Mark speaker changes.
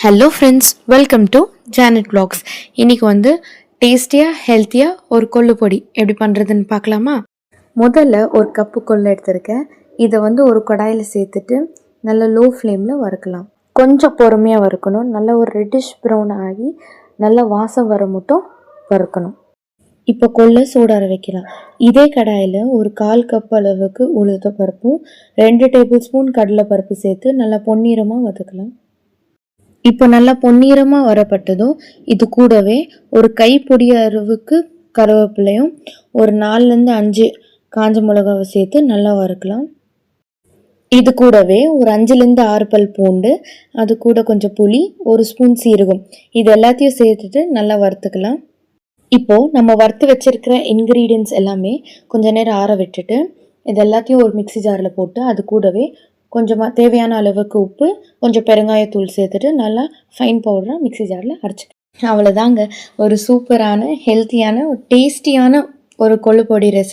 Speaker 1: Hello friends, welcome to Janet vlogs. இன்றைக்கி வந்து டேஸ்டியாக ஹெல்த்தியாக ஒரு கொள்ளு பொடி எப்படி பண்ணுறதுன்னு பார்க்கலாமா? முதல்ல ஒரு கப்பு கொள்ளு எடுத்திருக்கேன். இதை வந்து ஒரு கடாயில் சேர்த்துட்டு நல்ல லோ ஃப்ளேமில் வறுக்கலாம். கொஞ்சம் பொறுமையாக வறுக்கணும். நல்ல ஒரு ரெட்டிஷ் ப்ரௌன் ஆகி நல்ல வாசம் வர மட்டும் வறுக்கணும். இப்போ கொள்ளை சூடார வைக்கலாம். இதே கடாயில் ஒரு 1/4 கப் அளவுக்கு உளுத்த பருப்பும் 2 டேபிள் ஸ்பூன் கடலை பருப்பு சேர்த்து நல்லா பொன்னிறமாக வதக்கலாம். இப்போ நல்லா பொன்னிறமாக வரப்பட்டதும் இது கூடவே ஒரு கைப்பொடி அளவுக்கு கருவேப்பிலையும் ஒரு 4லேருந்து 5 காஞ்ச மிளகாவை சேர்த்து நல்லா வறுக்கலாம். இது கூடவே ஒரு 5லேருந்து 6 பல் பூண்டு, அது கூட கொஞ்சம் புளி, ஒரு ஸ்பூன் சீரகம், இது எல்லாத்தையும் சேர்த்துட்டு நல்லா வறுத்துக்கலாம். இப்போது நம்ம வறுத்து வச்சிருக்கிற இன்க்ரீடியன்ட்ஸ் எல்லாமே கொஞ்சம் நேரம் ஆற விட்டுட்டு இது எல்லாத்தையும் ஒரு மிக்ஸி ஜாரில் போட்டு அது கூடவே கொஞ்சமாக தேவையான அளவுக்கு உப்பு, கொஞ்சம் பெருங்காயத்தூள் சேர்த்துட்டு நல்லா ஃபைன் பவுடராக மிக்ஸி ஜாரில் அரைச்சிக்கலாம். அவ்வளோதாங்க, ஒரு சூப்பரான ஹெல்த்தியான ஒரு டேஸ்டியான ஒரு கொள்ளு பொடி ரெசிபி.